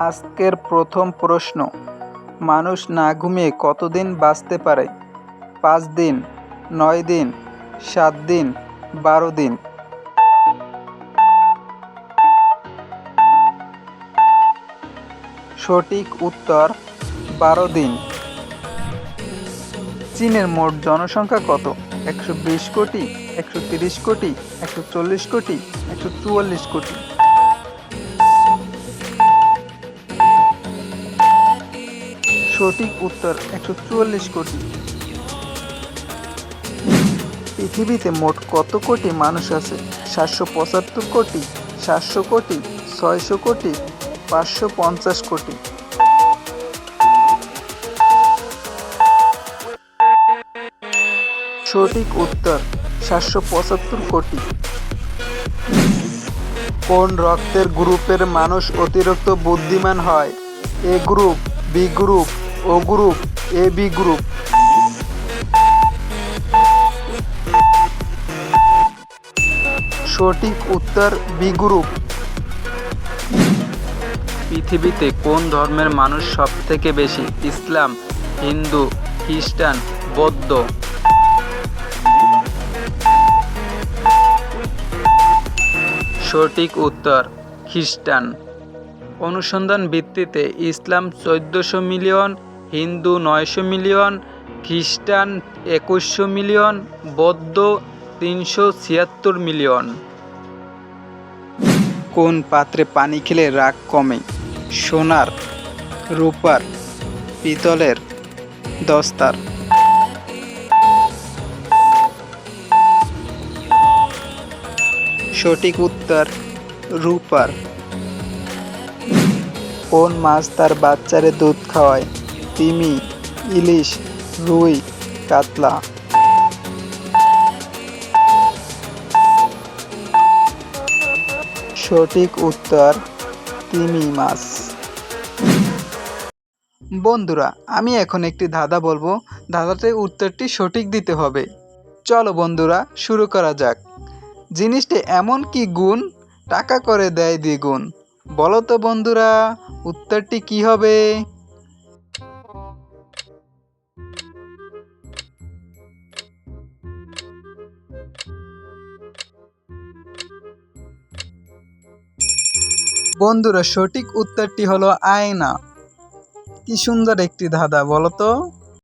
আজকের প্রথম প্রশ্ন, মানুষ না ঘুমিয়ে কতদিন বাঁচতে পারে? 5 দিন, 9 দিন, 7 দিন, 12 দিন। সঠিক উত্তর 12 দিন। চীনের মোট জনসংখ্যা কত? 120 কোটি, 130 কোটি, 140 কোটি, 144 কোটি। সঠিক উত্তর 144 কোটি। পৃথিবীতে মোট কত কোটি মানুষ আছে? 775 কোটি, 700 কোটি, 600 কোটি, 550 কোটি। সঠিক উত্তর 775 কোটি। কোন রক্তের গ্রুপের মানুষ অতিরিক্ত বুদ্ধিমান হয়? এ group, B group, O group, A B group. সঠিক উত্তর বি গ্রুপ। পৃথিবীতে কোন ধর্মের মানুষ সবথেকে বেশি? ইসলাম, হিন্দু, খ্রিস্টান, বৌদ্ধ। সঠিক উত্তর খ্রিস্টান। অনুসন্ধান ভিত্তিতে ইসলাম 1400 মিলিয়ন, হিন্দু 900 মিলিয়ন, খ্রিস্টান 2100 মিলিয়ন, বৌদ্ধ 376 মিলিয়ন। কোন পাত্রে পানি খেলে রাগ কমে? সোনার, রূপার, পিতলের, দস্তার। সঠিক উত্তর রূপার। কোন মাছ তার বাচ্চারে দুধ খাওয়ায়? তিমি, ইলিশ, রুই, কাতলা। সঠিক উত্তর তিমি মাছ। বন্ধুরা, আমি এখন একটি ধাঁধা বলবো, ধাঁধাতে উত্তরটি সঠিক দিতে হবে। চলো বন্ধুরা, শুরু করা যাক। জিনিসটি এমন কি গুণ টাকা করে দেয় দ্বিগুণ? বলো তো বন্ধুরা, উত্তরটি কি হবে? বন্ধুরা, সঠিক উত্তরটি হলো আয়না। কি সুন্দর একটি ধাঁধা, বলো তো।